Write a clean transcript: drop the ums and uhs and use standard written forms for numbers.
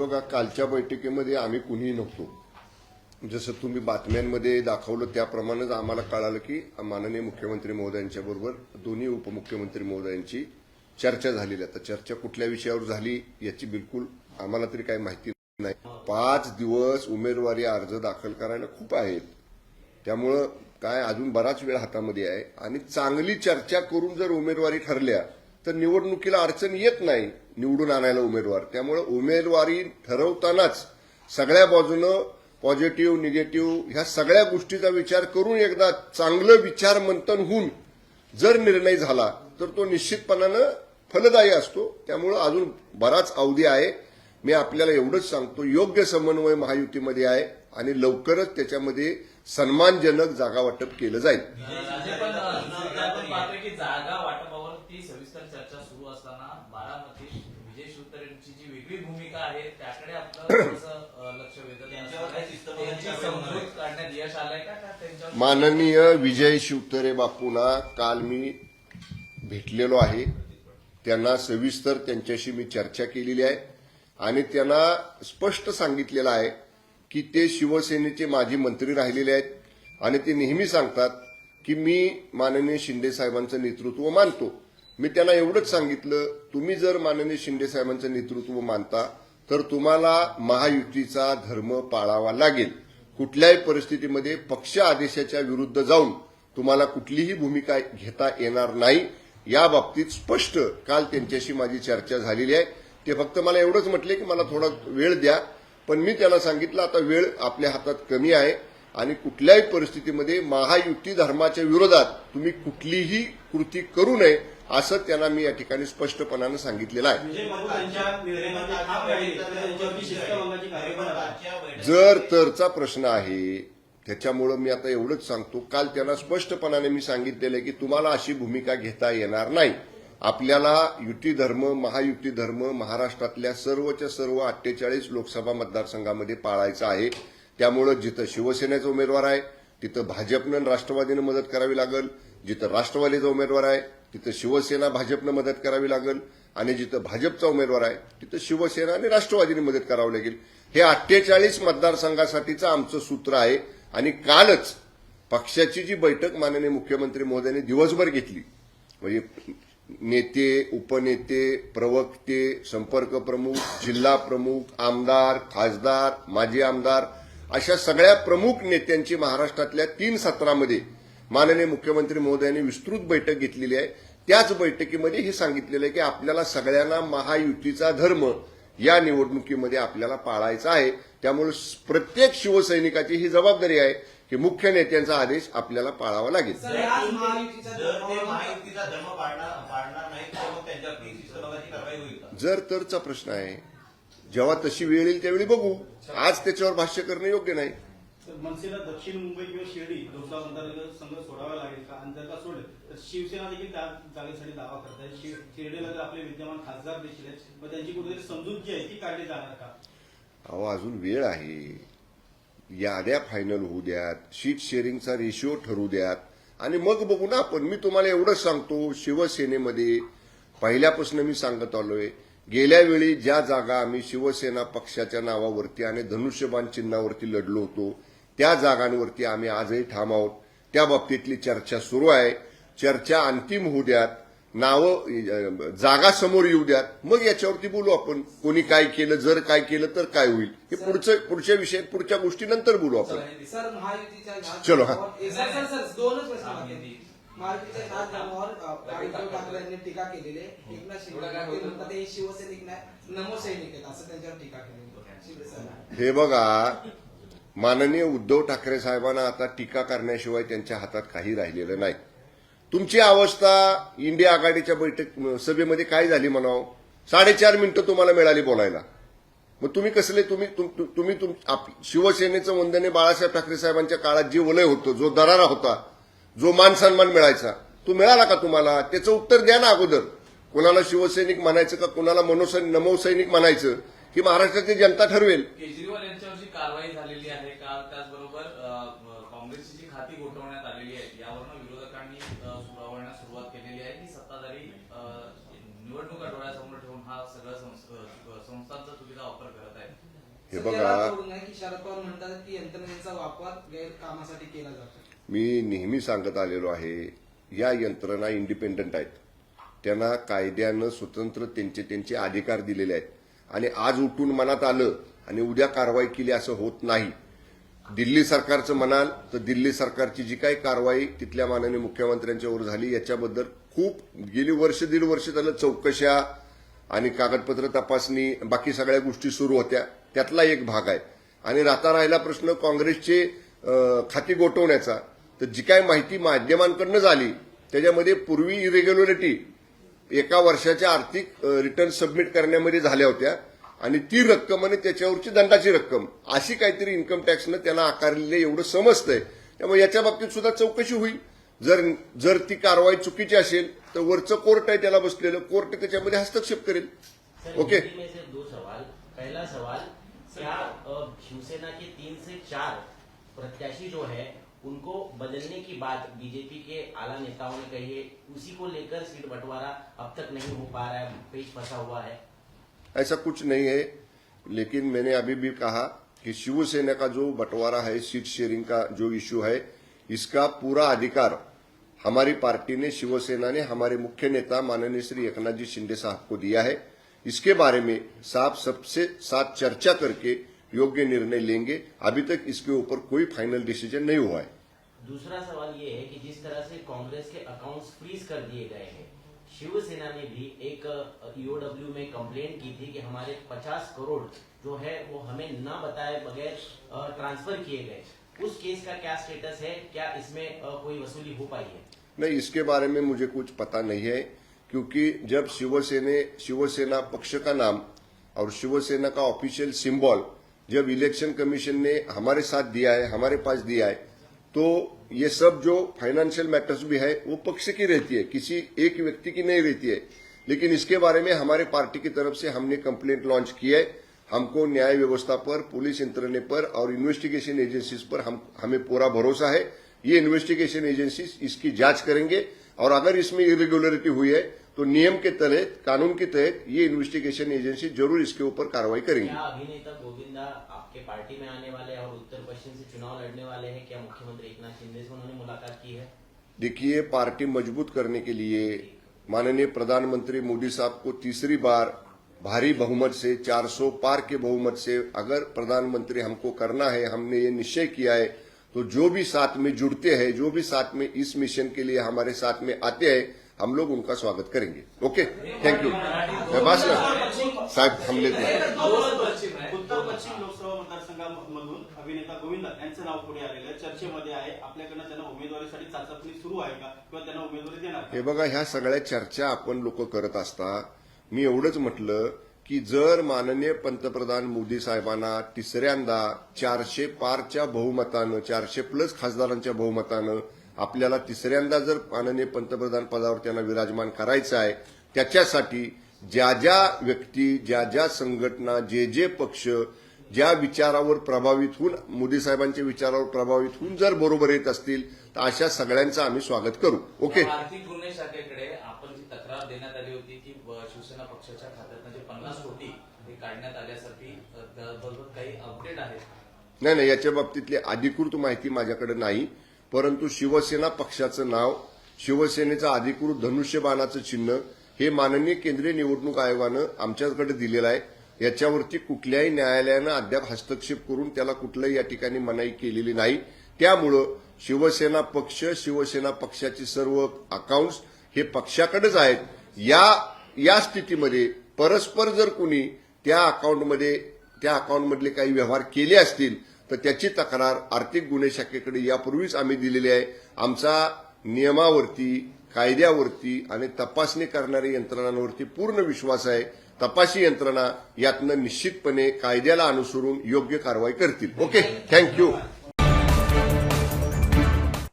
बघा, कालच्या बैठकीमध्ये आम्ही कुणीही नव्हतो. जसं तुम्ही बातम्यांमध्ये दाखवलं त्याप्रमाणेच आम्हाला कळालं की माननीय मुख्यमंत्री महोदयांच्या बरोबर दोन्ही उपमुख्यमंत्री महोदयांची चर्चा झालेली आहे. आता चर्चा कुठल्या विषयावर झाली याची बिलकुल आम्हाला तरी काही माहिती नाही. 5 दिवस उमेदवारी अर्ज दाखल करायला खूप आहेत. त्यामुळं काय अजून बराच वेळ हातामध्ये आहे आणि चांगली चर्चा करून जर उमेदवारी ठरल्या तर निवडणुकीला अडचण येत नाही निवडून आणायला उमेदवार. त्यामुळे उमेदवारी ठरवतानाच सगळ्या बाजूनं पॉझिटिव्ह निगेटिव्ह ह्या सगळ्या गोष्टीचा विचार करून एकदा चांगलं विचार मंथन होऊन जर निर्णय झाला तर तो निश्चितपणानं फलदायी असतो. त्यामुळे अजून बराच अवधी आहे. मी आपल्याला एवढंच सांगतो, योग्य समन्वय महायुतीमध्ये आहे आणि लवकरच त्याच्यामध्ये सन्मानजनक जागा वाटप केलं जाईल. जागा वाटपावर ती सविस्तर चर्चा सुरू असताना बारामती विजय शिवतरेंची जी वेगळी भूमिका आहे त्याकडे आपलं लक्ष समजूत काढण्यात यश आलंय का? माननीय विजय शिवतरे बापूंना काल मी भेटलेलो आहे. त्यांना सविस्तर त्यांच्याशी मी चर्चा केलेली आहे आणि त्यांना स्पष्ट सांगितलेलं आहे की ते शिवसेनेचे माजी मंत्री राहिलेले आहेत आणि ते नेहमी सांगतात की मी माननीय शिंदे साहेबांचं नेतृत्व मानतो. मी त्यांना एवढंच सांगितलं, तुम्ही जर माननीय शिंदे साहेबांचं नेतृत्व मानता तर तुम्हाला महायुतीचा धर्म पाळावा लागेल. कुठल्याही परिस्थितीमध्ये पक्ष आदेशाच्या विरुद्ध जाऊन तुम्हाला कुठलीही भूमिका घेता येणार नाही. या बाबतीत स्पष्ट काल त्यांच्याशी माझी चर्चा झालेली आहे. ते फक्त मला एवढंच म्हटले की मला थोडा वेळ द्या, पण मी त्यांना सांगितलं आता वेळ आपल्या हातात कमी आहे आणि कुठल्याही परिस्थितीमध्ये महायुती धर्माच्या विरोधात तुम्ही कुठलीही कृती करू नये असं त्यांना मी या ठिकाणी स्पष्टपणानं सांगितलेलं आहे. जर तरचा प्रश्न आहे, त्याच्यामुळं मी आता एवढंच सांगतो, काल त्यांना स्पष्टपणाने मी सांगितलेलं आहे की तुम्हाला अशी भूमिका घेता येणार नाही. आपल्याला युती धर्म महायुती धर्म महाराष्ट्रातल्या सर्वच्या सर्व 48 लोकसभा मतदारसंघामध्ये पाळायचा आहे. त्यामुळं जिथं शिवसेनेचा उमेदवार आहे तिथं भाजपनं राष्ट्रवादीनं मदत करावी लागेल, जिथं राष्ट्रवादीचा उमेदवार आहे तिथं शिवसेना भाजपनं मदत करावी लागेल आणि जिथं भाजपचा उमेदवार आहे तिथं शिवसेना आणि राष्ट्रवादीने मदत करावी लागेल. हे 48 मतदारसंघासाठीचं आमचं सूत्र आहे आणि कालच पक्षाची जी बैठक माननीय मुख्यमंत्री महोदयांनी दिवसभर घेतली, म्हणजे नेते उपनेते प्रवक्ते संपर्क प्रमुख जिल्हा प्रमुख आमदार खासदार माजी आमदार अशा सगळ्या प्रमुख नेत्यांची महाराष्ट्रातल्या 3 सत्रामध्ये माननीय मुख्यमंत्री महोदयांनी विस्तृत बैठक घेतलेली आहे. त्याच बैठकीमध्ये हे सांगितलेलं आहे की आपल्याला सगळ्यांना महायुतीचा धर्म या निवडणुकीमध्ये आपल्याला पाळायचा आहे. त्यामुळे प्रत्येक शिवसैनिकाची ही जबाबदारी आहे की मुख्य नेत्यांचा आदेश आपल्याला पाळावा लागेल. जर तरचा प्रश्न आहे, जेव्हा तशी वेळ येईल त्यावेळी बघू. आज त्याच्यावर भाष्य करणं योग्य नाही. मनसेला दक्षिण मुंबई किंवा शिर्डी लोकसभा मतदारसंघ सोडावा लागेल का? आणि जर का सोडेल तर शिवसेना देखील त्या जागेसाठी दावा करत आहे. शिर्डीला जर आपले विद्यमान खासदार देखील आहेत, मग त्यांची कुठेतरी समजूत जी आहे ती काढली जाणार का? अहो, अजून वेळ आहे. याद्या फायनल होऊ द्यात, सीट शेअरिंगचा रेशिओ ठरवू द्यात आणि मग बघू ना आपण. मी तुम्हाला एवढंच सांगतो, शिवसेनेमध्ये पहिल्यापासून मी सांगत आलोय, गेल्या वेळी ज्या जागा आम्ही शिवसेना पक्षाच्या नावावरती आणि धनुष्यबाण चिन्हावरती लढलो होतो त्या जागांवरती आम्ही आजही ठाम आहोत. त्या बाबतीतली चर्चा सुरू आहे. चर्चा अंतिम होऊ द्यात, नावं जागा समोर येऊ द्यात, मग याच्यावरती बोलू आपण. कोणी काय केलं, जर काय केलं तर काय होईल, हे पुढच्या विषय पुढच्या गोष्टी नंतर बोलू आपण. चलो हा महायुतीच्या ह्याच नावावर उद्धव ठाकरेंनी टीका केलेली आहे. एकनाथ शिंदे म्हणतात हे शिवसैनिक नाही नमोसैनिक आहेत असं त्यांच्यावर टीका केली. हे बघा, माननीय उद्धव ठाकरे साहेबांना आता टीका करण्याशिवाय त्यांच्या हातात काही राहिलेलं नाही. तुमची अवस्था इंडिया आघाडीच्या बैठक सभेमध्ये काय झाली म्हणावं, 4.5 मिनिटं तुम्हाला मिळाली बोलायला. मग तुम्ही कसले, तुम्ही शिवसेनेचं वंदनीय बाळासाहेब ठाकरे साहेबांच्या काळात जे वलय होतं, जो दरारा होता, जो मान सन्मान मिळायचा, तो मिळाला का तुम्हाला? त्याचं उत्तर द्या ना अगोदर. कोणाला शिवसैनिक म्हणायचं का कोणाला नमोसैनिक म्हणायचं ही महाराष्ट्राची जनता ठरवेल. केजरीवाल यांच्यावर जी कारवाई झालेली आहे काल, त्याचबरोबर काँग्रेसची जी खाती गोठवण्यात आलेली आहेत, यावरून विरोधकांनी सुनावण्यास सुरुवात केलेली आहे की सत्ताधारी निवडणुका डोळ्यासमोर ठेवून हा सगळं संस्थांचा चुकीचा वापर करत आहे. हे सर, याला बघा, जोडून आहे की शरद पवार म्हणतात की यंत्रणेचा वापर गैरकामासाठी केला जातो. मी नेहमी सांगत आलेलो आहे, या यंत्रणा इंडिपेंडंट आहेत. त्यांना कायद्यानं स्वतंत्र त्यांचे अधिकार दिलेले आहेत. आणि आज उठून मनात आलं आणि उद्या कारवाई केली असं होत नाही. दिल्ली सरकारचं म्हणाल तर दिल्ली सरकारची जी काही कारवाई तिथल्या माननीय मुख्यमंत्र्यांच्यावर झाली याच्याबद्दल खूप गेली वर्ष दीड वर्ष झालं चौकशा आणि कागदपत्र तपासणी बाकी सगळ्या गोष्टी सुरू होत्या. त्यातला एक भाग आहे. आणि राहिला प्रश्न काँग्रेसचे खाती गोठवण्याचा, तर जी काय माहिती माध्यमांकडनं झाली त्याच्यामध्ये पूर्वी इरेग्युलरिटी एका वर्षाच्या आर्थिक रिटर्न सबमिट करण्यामध्ये झाल्या होत्या आणि ती रक्कम आणि त्याच्यावरची दंडाची रक्कम अशी काहीतरी इन्कम टॅक्सनं त्यांना आकारलेले एवढं समजतंय. त्यामुळे याच्या बाबतीत सुद्धा चौकशी होईल. जर ती कारवाई चुकीची असेल तर वरचं कोर्ट आहे त्याला बसलेलं, कोर्ट त्याच्यामध्ये हस्तक्षेप करेल. ओके. हिंदी में सिर्फ 2 सवाल. पहला सवाल, क्या शिवसेना के 3 से 4 प्रत्याशी जो है उनको बदलने की बात बीजेपी के आला नेताओं ने कही है, उसी को लेकर सीट बंटवारा अब तक नहीं हो पा रहा है, पेच फंसा हुआ है. ऐसा कुछ नहीं है, लेकिन मैंने अभी भी कहा कि शिवसेना का जो बंटवारा है, सीट शेयरिंग का जो इश्यू है, इसका पूरा अधिकार हमारी पार्टी ने, शिवसेना ने हमारे मुख्य नेता माननीय श्री एकनाथ जी शिंदे साहब को दिया है. इसके बारे में साहब सबसे साथ चर्चा करके योग्य निर्णय लेंगे. अभी तक इसके ऊपर कोई फाइनल डिसीजन नहीं हुआ है. दूसरा सवाल ये है कि जिस तरह से कांग्रेस के अकाउंट्स फ्रीज कर दिए गए हैं, शिवसेना ने भी एक ईओडब्ल्यू में कंप्लेंट की थी कि हमारे 50 करोड़ जो है वो हमें न बताए बगैर ट्रांसफर किए गए. उस केस का क्या स्टेटस है? क्या इसमें कोई वसूली हो पाई है? नहीं, इसके बारे में मुझे कुछ पता नहीं है, क्योंकि जब शिवसेना पक्ष का नाम और शिवसेना का ऑफिशियल सिंबल जब इलेक्शन कमीशन ने हमारे साथ दिया है, हमारे पास दिया है, तो ये सब जो फाइनेंशियल मैटर्स भी है वो पक्ष की रहती है, किसी एक व्यक्ति की नहीं रहती है. लेकिन इसके बारे में हमारे पार्टी की तरफ से हमने कंप्लेंट लॉन्च की है. हमको न्याय व्यवस्था पर, पुलिस यंत्रणे पर और इन्वेस्टिगेशन एजेंसीज पर हमें पूरा भरोसा है. ये इन्वेस्टिगेशन एजेंसीज इसकी जांच करेंगे और अगर इसमें इरेगुलरिटी हुई है तो नियम के तहत, कानून के तहत ये इन्वेस्टिगेशन एजेंसी जरूर इसके ऊपर कार्रवाई करेंगी. क्या अभिनेता गोविंदा आपके पार्टी में आने वाले हैं और उत्तर पश्चिम से चुनाव लड़ने वाले हैं? क्या मुख्यमंत्री एकनाथ शिंदे से उन्होंने मुलाकात की है? देखिए, पार्टी मजबूत करने के लिए माननीय प्रधानमंत्री मोदी साहब को तीसरी बार भारी बहुमत से, 400 पार के बहुमत से अगर प्रधानमंत्री हमको करना है, हमने ये निश्चय किया है, तो जो भी साथ में जुड़ते हैं, जो भी साथ में इस मिशन के लिए हमारे साथ में आते हैं, हम लोग उनका स्वागत करेंगे. Okay, thank you. बस ना साहेब, थांबलेत ना. उत्तर पश्चिम लोकसभा मतदारसंघामधून अभिनेता गोविंदा यांचं नाव पुढे आलेलं आहे, चर्चेमध्ये आहे. आपल्याकडनं त्यांना उमेदवारीसाठी चाचपणी सुरू आहे का, किंवा त्यांना उमेदवारी देणार का? हे बघा, ह्या सगळ्या चर्चा आपण लोक करत असता. मी एवढंच म्हटलं की जर माननीय पंतप्रधान मोदी साहेबांना तिसऱ्यांदा 400 पारच्या बहुमतानं, 400 प्लस खासदारांच्या बहुमतानं आपल्याला तिसऱ्यांदा जर माननीय पंतप्रधान पदावर त्यांना विराजमान करायचं आहे, त्याच्यासाठी ज्या ज्या व्यक्ती, ज्या ज्या संघटना, जे पक्ष ज्या विचारावर प्रभावित होऊन, मोदी साहेबांच्या विचारावर प्रभावित होऊन जर बरोबर येत असतील तर अशा सगळ्यांचं आम्ही स्वागत करू. ओके. आर्थिक गुन्हे शाखेकडे आपण जी तक्रार देण्यात आली होती की शिवसेना पक्षाच्या खात्यातून जे 50 कोटी हे काढण्यात आल्यासाठी त्याबाबत काही अपडेट आहेत? नाही, याच्या बाबतीतली अधिकृत माहिती माझ्याकडे नाही. परंतु शिवसेना पक्षाचं नाव, शिवसेनेचं अधिकृत धनुष्यबाणाचं चिन्ह हे माननीय केंद्रीय निवडणूक आयोगानं आमच्याकडे दिलेलं आहे. याच्यावरती कुठल्याही न्यायालयानं अद्याप हस्तक्षेप करून त्याला कुठल्याही या ठिकाणी मनाई केलेली नाही. त्यामुळं शिवसेना पक्ष, शिवसेना पक्षाचे सर्व अकाउंट्स हे पक्षाकडेच आहेत. या स्थितीमध्ये परस्पर जर कुणी त्या अकाउंटमधले काही व्यवहार केले असतील तर त्याची तक्रार आर्थिक गुन्हे शाखेकडे यापूर्वीच आम्ही दिलेली आहे. आमचा नियमावरती, कायद्यावरती आणि तपासणी करणाऱ्या यंत्रणांवरती पूर्ण विश्वास आहे. तपासी यंत्रणा यातनं निश्चितपणे कायद्याला अनुसरून योग्य कारवाई करतील. Okay, thank you.